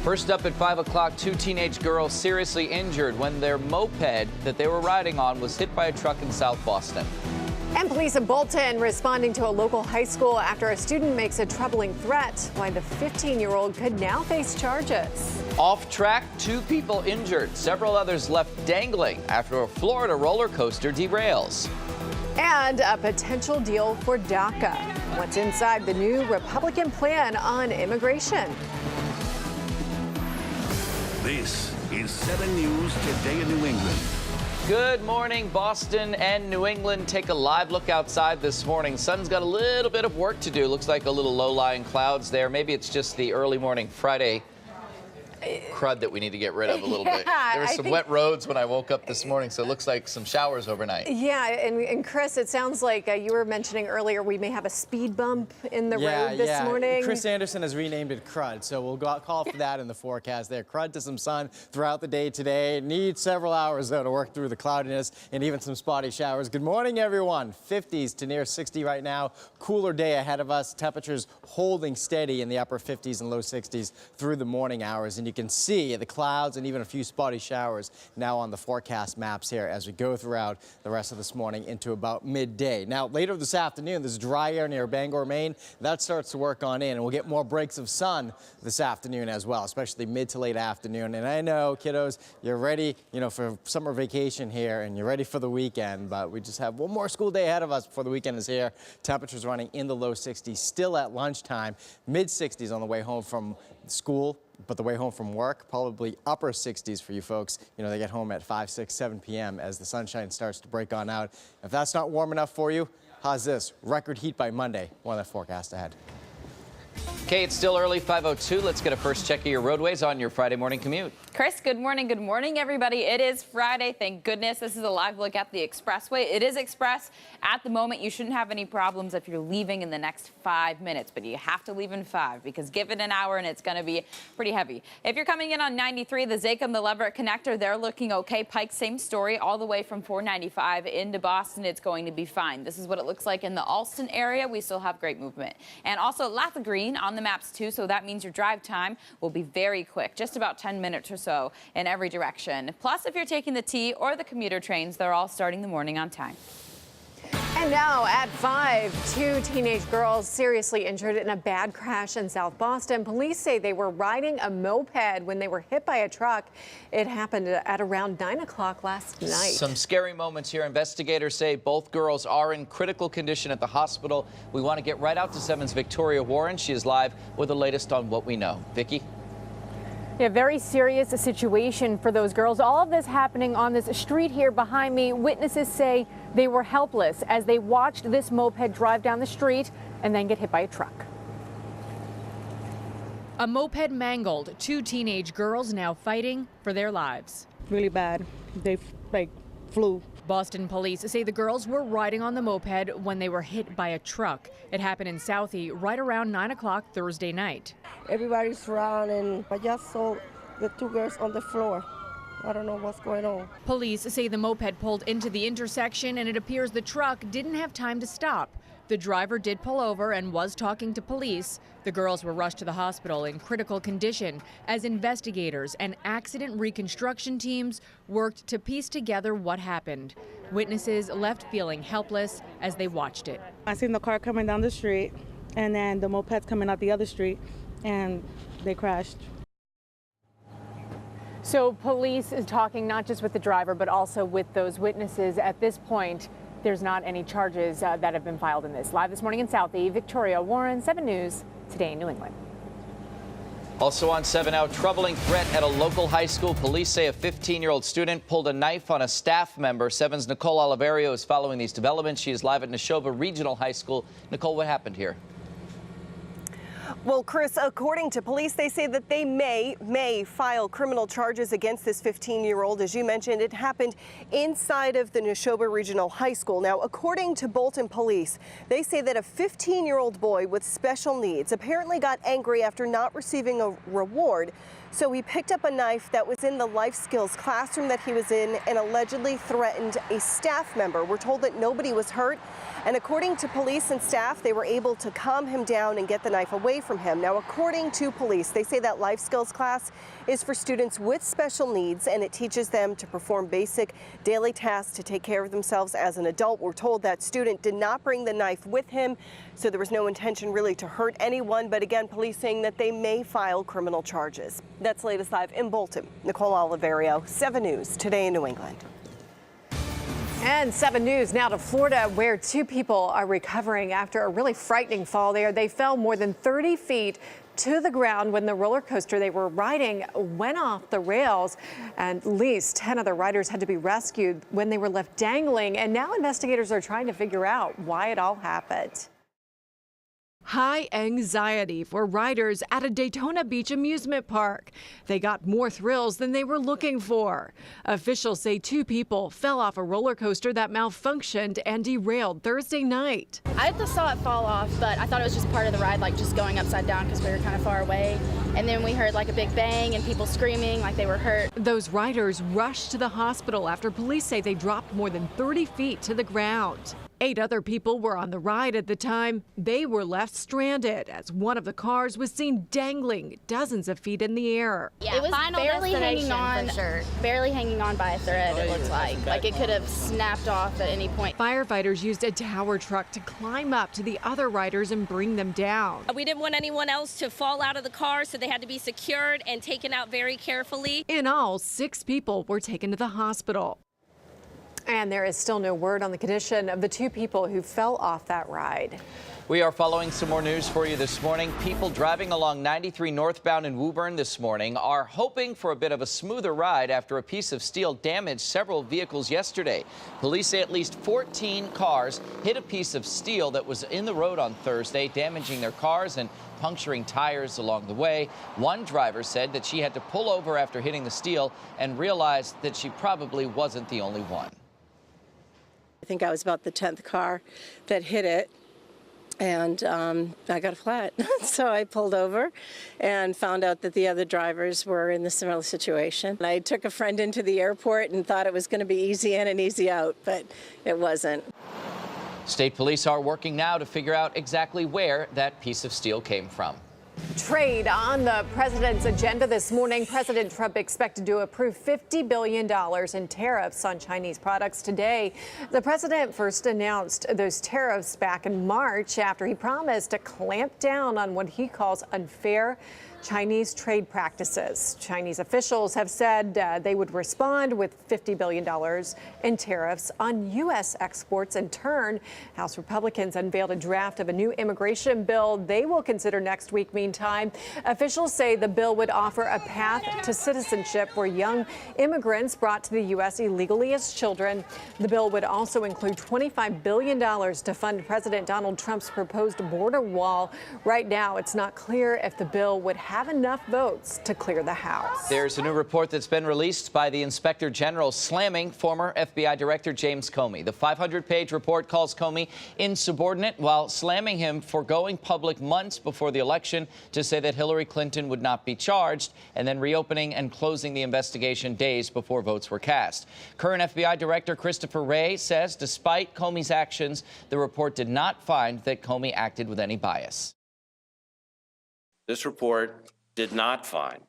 First up at 5 o'clock, two teenage girls seriously injured when their moped that they were riding on was hit by a truck in South Boston. And police in Bolton responding to a local high school after a student makes a troubling threat. Why the 15-year-old could now face charges. Off track, two people injured. Several others left dangling after a Florida roller coaster derails. And a potential deal for DACA. What's inside the new Republican plan on immigration? This is 7 News Today in New England. Good morning, Boston and New England. Take a live look outside this morning. Sun's got a little bit of work to do. Looks like a little low-lying clouds there. Maybe it's just the early morning Friday crud that we need to get rid of a little bit. There were some wet roads when I woke up this morning, so it looks like some showers overnight. Yeah, and Chris, it sounds like you were mentioning earlier we may have a speed bump in the road this morning. Chris Anderson has renamed it crud, so we'll call for that in the forecast there. Crud to some sun throughout the day today. Need several hours, though, to work through the cloudiness and even some spotty showers. Good morning, everyone. 50s to near 60 right now. Cooler day ahead of us. Temperatures holding steady in the upper 50s and low 60s through the morning hours. And you can see the clouds and even a few spotty showers now on the forecast maps here as we go throughout the rest of this morning into about midday. Now, later this afternoon, there's dry air near Bangor, Maine. That starts to work on in, and we'll get more breaks of sun this afternoon as well, especially mid to late afternoon. And I know, kiddos, you're ready, for summer vacation here, and you're ready for the weekend, but we just have one more school day ahead of us before the weekend is here. Temperatures running in the low 60s still at lunchtime, mid 60s on the way home from school. But the way home from work, probably upper 60s for you folks. They get home at 5, 6, 7 p.m. as the sunshine starts to break on out. If that's not warm enough for you, how's this? Record heat by Monday. One of the forecast ahead. Okay, it's still early, 5:02. Let's get a first check of your roadways on your Friday morning commute. Chris, good morning. Good morning, everybody. It is Friday. Thank goodness. This is a live look at the expressway. It is express. At the moment, you shouldn't have any problems if you're leaving in the next 5 minutes, but you have to leave in 5 because give it an hour and it's going to be pretty heavy. If you're coming in on 93, the Zachem, the Leverett connector, they're looking okay. Pike, same story, all the way from 495 into Boston. It's going to be fine. This is what it looks like in the Alston area. We still have great movement. And also Latha Green on the maps too, so that means your drive time will be very quick, just about 10 minutes or so in every direction. Plus, if you're taking the T or the commuter trains, they're all starting the morning on time. And now at 5, two teenage girls seriously injured in a bad crash in South Boston. Police say they were riding a moped when they were hit by a truck. It happened at around 9 o'clock last night. Some scary moments here. Investigators say both girls are in critical condition at the hospital. We want to get right out to 7's Victoria Warren. She is live with the latest on what we know. Vicki? Yeah, very serious situation for those girls. All of this happening on this street here behind me. Witnesses say they were helpless as they watched this moped drive down the street and then get hit by a truck. A moped mangled, two teenage girls now fighting for their lives. Really bad. They flew. Boston police say the girls were riding on the moped when they were hit by a truck. It happened in Southie right around 9 o'clock Thursday night. Everybody's running. I just saw the two girls on the floor. I don't know what's going on. Police say the moped pulled into the intersection and it appears the truck didn't have time to stop. The driver did pull over and was talking to police. The girls were rushed to the hospital in critical condition as investigators and accident reconstruction teams worked to piece together what happened. Witnesses left feeling helpless as they watched it. I seen the car coming down the street and then the mopeds coming out the other street and they crashed. So police is talking not just with the driver, but also with those witnesses. At this point, there's not any charges that have been filed in this. Live this morning in Southie, Victoria Warren, 7 News, Today in New England. Also on 7 now, troubling threat at a local high school. Police say a 15-year-old student pulled a knife on a staff member. 7's Nicole Oliverio is following these developments. She is live at Neshoba Regional High School. Nicole, what happened here? Well, Chris, according to police, they say that they may file criminal charges against this 15-year-old. As you mentioned, it happened inside of the Neshoba Regional High School. Now, according to Bolton police, they say that a 15-year-old boy with special needs apparently got angry after not receiving a reward. So he picked up a knife that was in the life skills classroom that he was in and allegedly threatened a staff member. We're told that nobody was hurt And according to police and staff, they were able to calm him down and get the knife away from him. Now, according to police, they say that life skills class is for students with special needs, and it teaches them to perform basic daily tasks to take care of themselves as an adult. We're told that student did not bring the knife with him, so there was no intention really to hurt anyone. But again, police saying that they may file criminal charges. That's latest live in Bolton. Nicole Oliverio, 7 News, Today in New England. And 7 News now to Florida, where 2 people are recovering after a really frightening fall there. They fell more than 30 feet to the ground when the roller coaster they were riding went off the rails. And at least 10 other riders had to be rescued when they were left dangling. And now investigators are trying to figure out why it all happened. High anxiety for riders at a Daytona Beach amusement park. They got more thrills than they were looking for. Officials say 2 people fell off a roller coaster that malfunctioned and derailed Thursday night. I just saw it fall off, but I thought it was just part of the ride, like just going upside down because we were kind of far away. And then we heard like a big bang and people screaming like they were hurt. Those riders rushed to the hospital after police say they dropped more than 30 feet to the ground. 8 other people were on the ride at the time. They were left stranded as one of the cars was seen dangling dozens of feet in the air. Yeah, it was barely hanging on, barely hanging on by a thread, it looked like. Like it could have snapped off at any point. Firefighters used a tower truck to climb up to the other riders and bring them down. We didn't want anyone else to fall out of the car, so they had to be secured and taken out very carefully. In all, 6 people were taken to the hospital. And there is still no word on the condition of the 2 people who fell off that ride. We are following some more news for you this morning. People driving along 93 northbound in Woburn this morning are hoping for a bit of a smoother ride after a piece of steel damaged several vehicles yesterday. Police say at least 14 cars hit a piece of steel that was in the road on Thursday, damaging their cars and puncturing tires along the way. One driver said that she had to pull over after hitting the steel and realized that she probably wasn't the only one. I think I was about the 10th car that hit it, and I got a flat. So I pulled over and found out that the other drivers were in a similar situation. I took a friend into the airport and thought it was going to be easy in and easy out, but it wasn't. State police are working now to figure out exactly where that piece of steel came from. Trade on the president's agenda this morning. President Trump expected to approve $50 billion in tariffs on Chinese products today. The president first announced those tariffs back in March after he promised to clamp down on what he calls unfair Chinese trade practices. Chinese officials have said they would respond with $50 billion in tariffs on U.S. exports. In turn, House Republicans unveiled a draft of a new immigration bill they will consider next week. Meantime, officials say the bill would offer a path to citizenship for young immigrants brought to the U.S. illegally as children. The bill would also include $25 billion to fund President Donald Trump's proposed border wall. Right now, it's not clear if the bill would have enough votes to clear the House. There's a new report that's been released by the Inspector General slamming former FBI Director James Comey. The 500-page report calls Comey insubordinate while slamming him for going public months before the election to say that Hillary Clinton would not be charged, and then reopening and closing the investigation days before votes were cast. Current FBI Director Christopher Wray says despite Comey's actions, the report did not find that Comey acted with any bias. This report did not find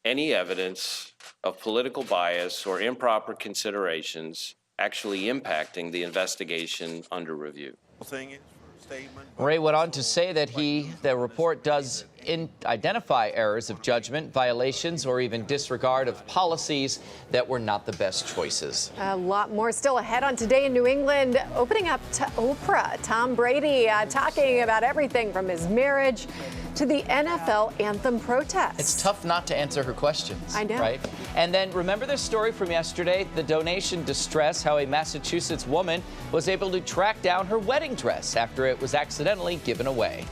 any evidence of political bias or improper considerations actually impacting the investigation under review. Wray went on to say that the report does identify errors of judgment, violations, or even disregard of policies that were not the best choices. A lot more still ahead on Today in New England. Opening up to Oprah, Tom Brady talking about everything from his marriage to the NFL anthem protest. It's tough not to answer her questions. I know. Right? And then remember this story from yesterday, the donation distress, how a Massachusetts woman was able to track down her wedding dress after it was accidentally given away.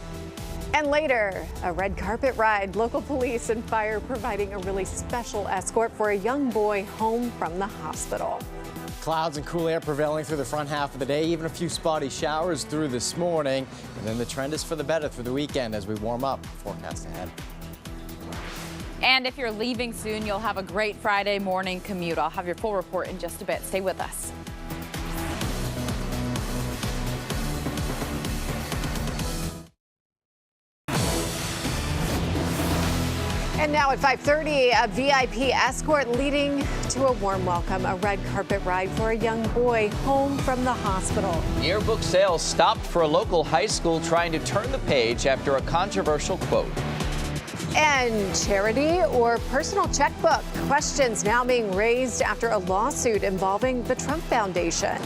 And later, a red carpet ride. Local police and fire providing a really special escort for a young boy home from the hospital. Clouds and cool air prevailing through the front half of the day, even a few spotty showers through this morning. And then the trend is for the better through the weekend as we warm up. Forecast ahead. And if you're leaving soon, you'll have a great Friday morning commute. I'll have your full report in just a bit. Stay with us. And now at 5:30, a VIP escort leading to a warm welcome, a red carpet ride for a young boy home from the hospital. Yearbook sales stopped for a local high school trying to turn the page after a controversial quote. And charity or personal checkbook? Questions now being raised after a lawsuit involving the Trump Foundation.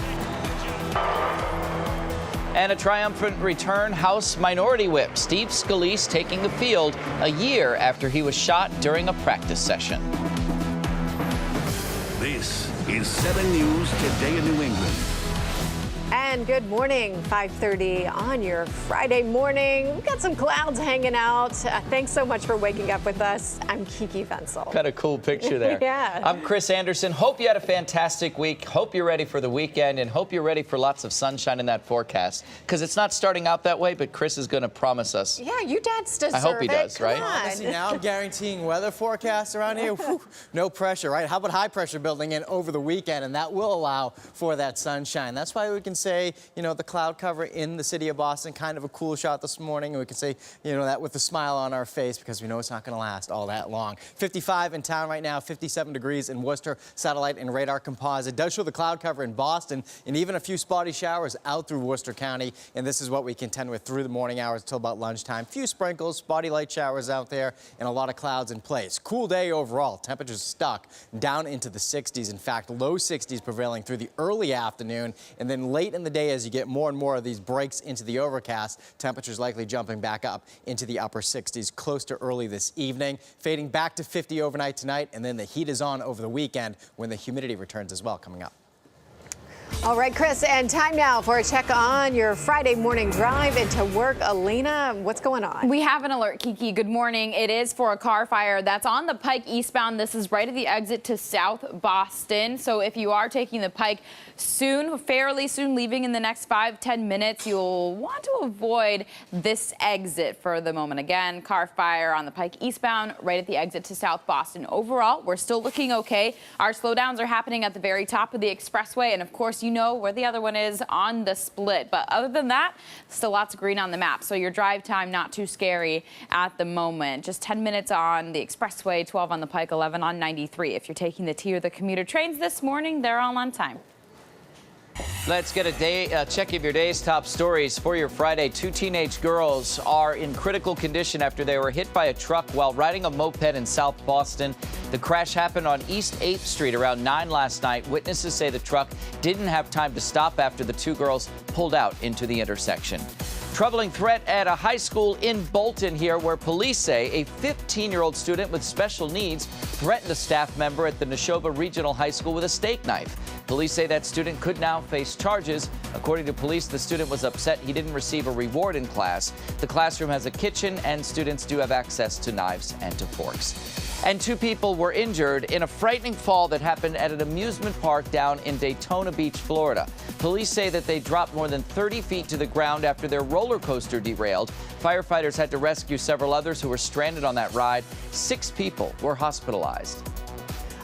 And a triumphant return, House Minority Whip Steve Scalise taking the field a year after he was shot during a practice session. This is 7 News Today in New England. And good morning, 5:30 on your Friday morning. We've got some clouds hanging out. Thanks so much for waking up with us. I'm Kiki Fensel. Got a cool picture there. Yeah. I'm Chris Anderson. Hope you had a fantastic week. Hope you're ready for the weekend and hope you're ready for lots of sunshine in that forecast. Because it's not starting out that way, but Chris is going to promise us. Yeah, you dads deserve it. I hope he does, Come right? on. Honestly, now I'm guaranteeing weather forecasts around here. Whew, no pressure, right? How about high pressure building in over the weekend? And that will allow for that sunshine. That's why we can say, you know, the cloud cover in the city of Boston, kind of a cool shot this morning. And we can say, you know, that with a smile on our face because we know it's not going to last all that long. 55 in town right now, 57 degrees in Worcester. Satellite and radar composite does show the cloud cover in Boston and even a few spotty showers out through Worcester County. And this is what we contend with through the morning hours until about lunchtime. Few sprinkles, spotty light showers out there, and a lot of clouds in place. Cool day overall. Temperatures stuck down into the 60s. In fact, low 60s prevailing through the early afternoon. And then late in the day, as you get more and more of these breaks into the overcast, temperatures likely jumping back up into the upper 60s close to early this evening, fading back to 50 overnight tonight, and then the heat is on over the weekend when the humidity returns as well coming up. All right, Chris, and time now for a check on your Friday morning drive into work. Elena, what's going on? We have an alert, Kiki. Good morning. It is for a car fire that's on the Pike eastbound. This is right at the exit to South Boston. So if you are taking the Pike soon, fairly soon, leaving in the next 5-10 minutes, you'll want to avoid this exit for the moment. Again, car fire on the Pike eastbound, right at the exit to South Boston. Overall, we're still looking okay. Our slowdowns are happening at the very top of the expressway, and of course, you know where the other one is on the split. But other than that, still lots of green on the map. So your drive time not too scary at the moment. Just 10 minutes on the expressway, 12 on the Pike, 11 on 93. If you're taking the T or the commuter trains this morning, they're all on time. Let's get a check of your day's top stories for your Friday. 2 teenage girls are in critical condition after they were hit by a truck while riding a moped in South Boston. The crash happened on East 8th Street around 9 last night. Witnesses say the truck didn't have time to stop after the two girls pulled out into the intersection. Troubling threat at a high school in Bolton here, where police say a 15-year-old student with special needs threatened a staff member at the Neshoba Regional High School with a steak knife. Police say that student could now face charges. According to police, the student was upset he didn't receive a reward in class. The classroom has a kitchen, and students do have access to knives and to forks. And 2 people were injured in a frightening fall that happened at an amusement park down in Daytona Beach, Florida. Police say that they dropped more than 30 feet to the ground after their roller coaster derailed. Firefighters had to rescue several others who were stranded on that ride. 6 people were hospitalized.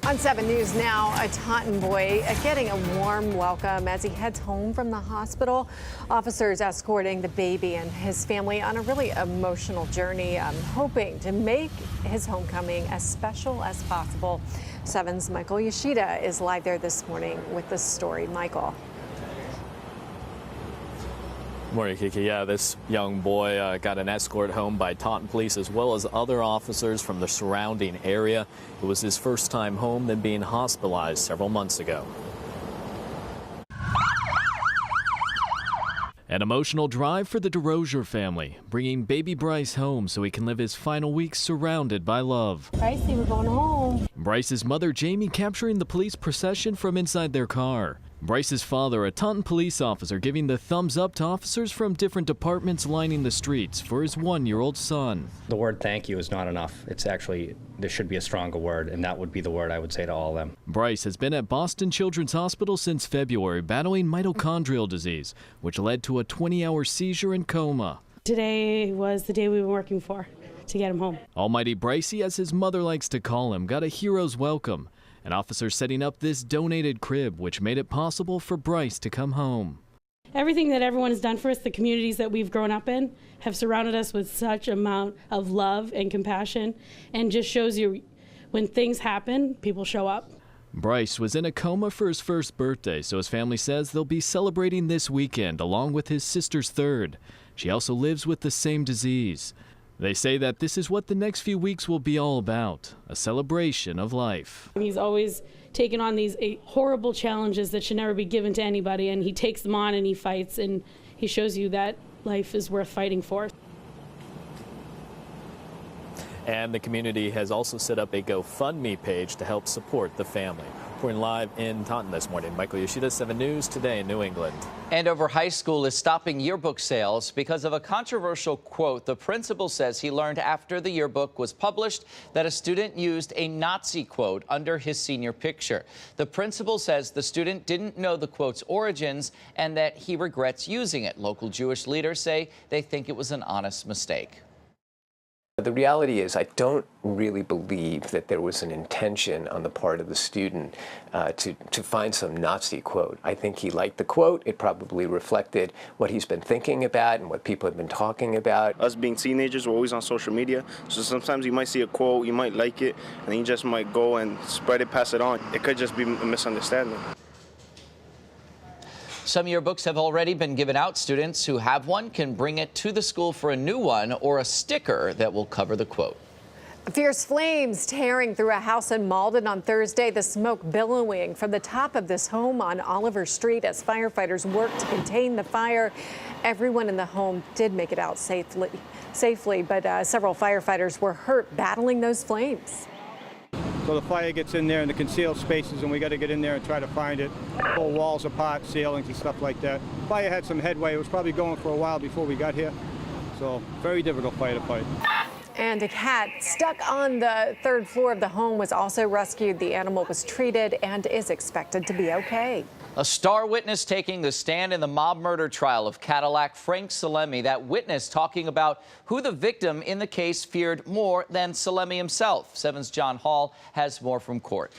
On 7 News now, a Taunton boy getting a warm welcome as he heads home from the hospital. Officers escorting the baby and his family on a really emotional journey, hoping to make his homecoming as special as possible. 7's Michael Yoshida is live there this morning with the story. Michael. Morning, Kiki. Yeah, this young boy got an escort home by Taunton police as well as other officers from the surrounding area. It was his first time home, then being hospitalized several months ago. An emotional drive for the DeRozier family, bringing baby Bryce home so he can live his final weeks surrounded by love. Brycey, we're going home. Bryce's mother, Jamie, capturing the police procession from inside their car. Bryce's father, a Taunton police officer, giving the thumbs up to officers from different departments lining the streets for his 1-year-old son. The word thank you is not enough. It's actually, there should be a stronger word, and that would be the word I would say to all of them. Bryce has been at Boston Children's Hospital since February, battling mitochondrial disease, which led to a 20-hour seizure and coma. Today was the day we were working for to get him home. Almighty Brycey, as his mother likes to call him, got a hero's welcome. An officer setting up this donated crib, which made it possible for Bryce to come home. Everything that everyone has done for us, the communities that we've grown up in, have surrounded us with such amount of love and compassion, and just shows you when things happen, people show up. Bryce was in a coma for his first birthday, so his family says they'll be celebrating this weekend along with his sister's third. She also lives with the same disease. They say that this is what the next few weeks will be all about, a celebration of life. He's always taken on these horrible challenges that should never be given to anybody, and he takes them on and he fights, and he shows you that life is worth fighting for. And the community has also set up a GoFundMe page to help support the family. Reporting live in Taunton this morning, Michael Yoshida, 7 News Today in New England. Andover High School is stopping yearbook sales because of a controversial quote. The principal says he learned after the yearbook was published that a student used a Nazi quote under his senior picture. The principal says the student didn't know the quote's origins and that he regrets using it. Local Jewish leaders say they think it was an honest mistake. The reality is I don't really believe that there was an intention on the part of the student to find some Nazi quote. I think he liked the quote. It probably reflected what he's been thinking about and what people have been talking about. Us being teenagers, we're always on social media, so sometimes you might see a quote, you might like it, and you just might go and spread it, pass it on. It could just be a misunderstanding. Some yearbooks have already been given out. Students who have one can bring it to the school for a new one or a sticker that will cover the quote. Fierce flames tearing through a house in Malden on Thursday. The smoke billowing from the top of this home on Oliver Street as firefighters worked to contain the fire. Everyone in the home did make it out safely, but several firefighters were hurt battling those flames. So the fire gets in there in the concealed spaces, and we got to get in there and try to find it, pull walls apart, ceilings and stuff like that. Fire had some headway. It was probably going for a while before we got here. So very difficult fire to fight. And a cat stuck on the third floor of the home was also rescued. The animal was treated and is expected to be okay. A star witness taking the stand in the mob murder trial of Cadillac Frank Salemi. That witness talking about who the victim in the case feared more than Salemi himself. 7's John Hall has more from court.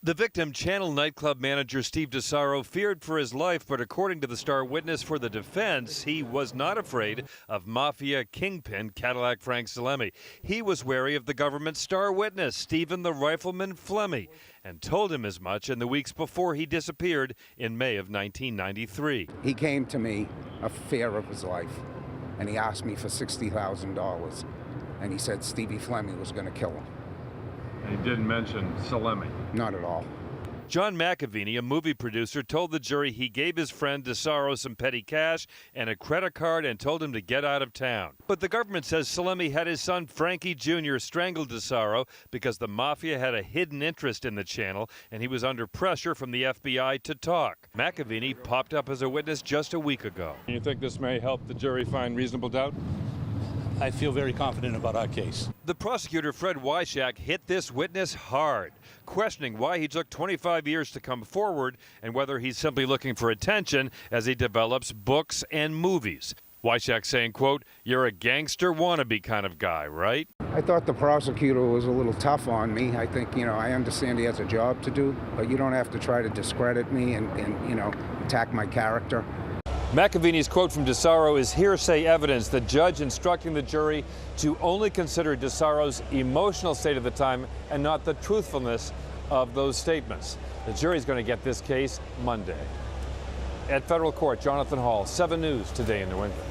The victim, Channel nightclub manager Steve DeSaro, feared for his life, but according to the star witness for the defense, he was not afraid of mafia kingpin Cadillac Frank Salemi. He was wary of the government's star witness, Stephen the Rifleman Flemmi, and told him as much in the weeks before he disappeared in May of 1993. He came to me, a fear of his life, and he asked me for $60,000, and he said Stevie Flemmi was going to kill him. He didn't mention Salemi. Not at all. John McAvini, a movie producer, told the jury he gave his friend DeSaro some petty cash and a credit card and told him to get out of town. But the government says Salemi had his son Frankie Jr. strangle DeSaro because the mafia had a hidden interest in the channel and he was under pressure from the FBI to talk. McAvini popped up as a witness just a week ago. You think this may help the jury find reasonable doubt? I feel very confident about our case. The prosecutor, Fred Wyshak, hit this witness hard, questioning why he took 25 years to come forward and whether he's simply looking for attention as he develops books and movies. Wyshak saying, quote, "You're a gangster wannabe kind of guy, right?" I thought the prosecutor was a little tough on me. I think, I understand he has a job to do, but you don't have to try to discredit me and attack my character. McAvini's quote from DeSaro is hearsay evidence. The judge instructing the jury to only consider DeSaro's emotional state of the time and not the truthfulness of those statements. The jury's going to get this case Monday. At federal court, Jonathan Hall, 7 News Today in New England.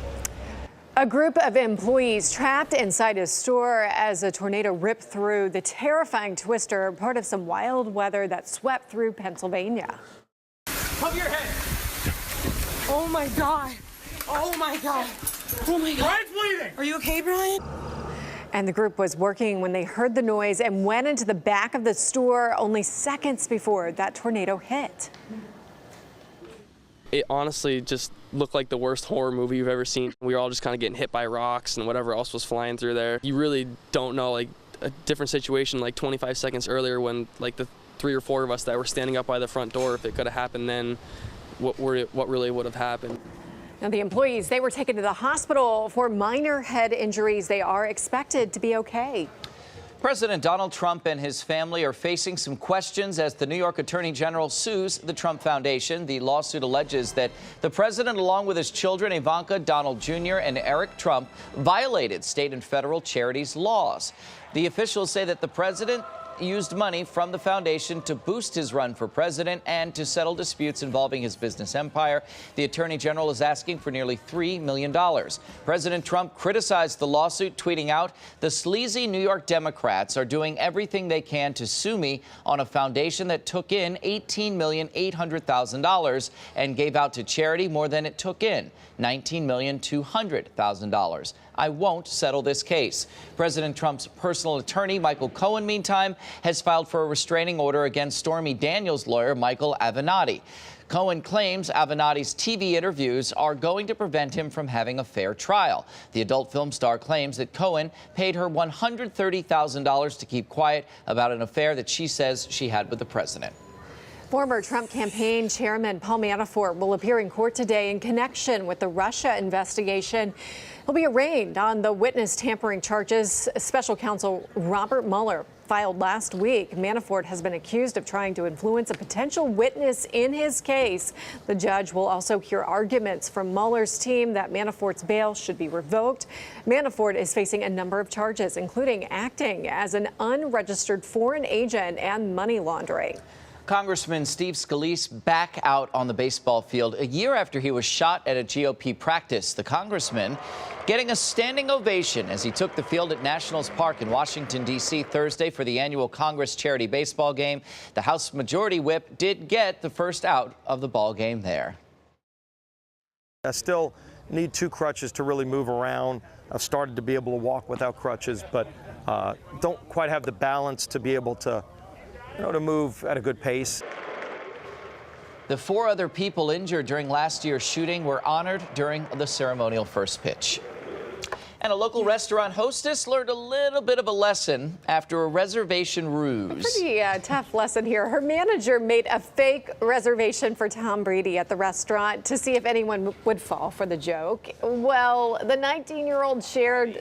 A group of employees trapped inside a store as a tornado ripped through. The terrifying twister, part of some wild weather that swept through Pennsylvania. Cover your head. Oh my God. Oh my God. Oh my God. Brian's bleeding. Are you okay, Brian? And the group was working when they heard the noise and went into the back of the store only seconds before that tornado hit. It honestly just looked like the worst horror movie you've ever seen. We were all just kind of getting hit by rocks and whatever else was flying through there. You really don't know, like a different situation like 25 seconds earlier when like the 3 or 4 of us that were standing up by the front door, if it could have happened then, what really would have happened. Now the employees, they were taken to the hospital for minor head injuries. They are expected to be okay. President Donald Trump and his family are facing some questions as the New York Attorney General sues the Trump Foundation. The lawsuit alleges that the president, along with his children, Ivanka, Donald Jr., and Eric Trump, violated state and federal charities laws. The officials say that the president used money from the foundation to boost his run for president and to settle disputes involving his business empire. The attorney general is asking for nearly $3 million. President Trump criticized the lawsuit, tweeting out, "The sleazy New York Democrats are doing everything they can to sue me on a foundation that took in $18,800,000 and gave out to charity more than it took in, $19,200,000. I won't settle this case." President Trump's personal attorney, Michael Cohen, meantime, has filed for a restraining order against Stormy Daniels' lawyer, Michael Avenatti. Cohen claims Avenatti's TV interviews are going to prevent him from having a fair trial. The adult film star claims that Cohen paid her $130,000 to keep quiet about an affair that she says she had with the president. Former Trump campaign chairman Paul Manafort will appear in court today in connection with the Russia investigation. He'll be arraigned on the witness tampering charges special counsel Robert Mueller filed last week. Manafort has been accused of trying to influence a potential witness in his case. The judge will also hear arguments from Mueller's team that Manafort's bail should be revoked. Manafort is facing a number of charges, including acting as an unregistered foreign agent and money laundering. Congressman Steve Scalise back out on the baseball field a year after he was shot at a GOP practice. The congressman getting a standing ovation as he took the field at Nationals Park in Washington, D.C. Thursday for the annual Congress charity baseball game. The House Majority Whip did get the first out of the ball game there. I still need 2 crutches to really move around. I've started to be able to walk without crutches, but don't quite have the balance to be able to to move at a good pace. The 4 other people injured during last year's shooting were honored during the ceremonial first pitch. And a local restaurant hostess learned a little bit of a lesson after a reservation ruse. Pretty tough lesson here. Her manager made a fake reservation for Tom Brady at the restaurant to see if anyone would fall for the joke. Well, the 19-year-old shared,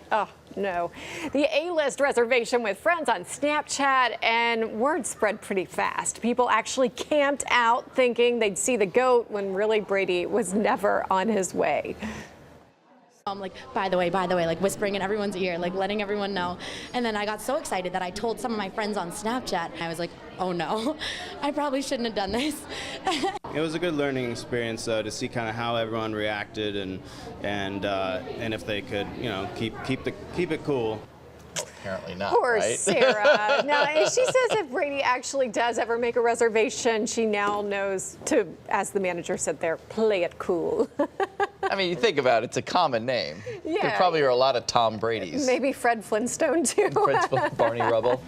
the A-list reservation with friends on Snapchat, and word spread pretty fast. People actually camped out thinking they'd see the GOAT when really Brady was never on his way. Like, by the way, like whispering in everyone's ear, like letting everyone know. And then I got so excited that I told some of my friends on Snapchat. I was like, oh no, I probably shouldn't have done this. It was a good learning experience to see kind of how everyone reacted and if they could, keep it cool. Apparently not. Poor right? Sarah. Now, she says if Brady actually does ever make a reservation, she now knows to, as the manager said there, play it cool. I mean, you think about it, it's a common name. Yeah. There probably are a lot of Tom Bradys. Maybe Fred Flintstone, too. Barney Rubble.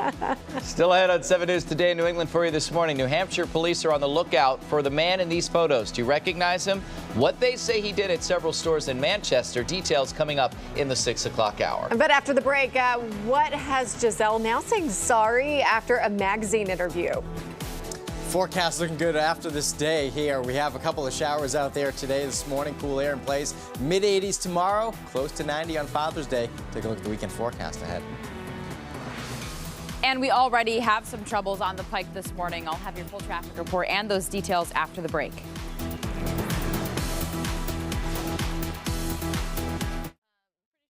Still ahead on 7 News Today in New England for you this morning. New Hampshire police are on the lookout for the man in these photos. Do you recognize him? What they say he did at several stores in Manchester. Details coming up in the 6 o'clock hour. But after the break, what has Giselle now saying sorry after a magazine interview? Forecast looking good after this day here. We have a couple of showers out there today, this morning, cool air in place. Mid-80s tomorrow, close to 90 on Father's Day. Take a look at the weekend forecast ahead. And we already have some troubles on the pike this morning. I'll have your full traffic report and those details after the break.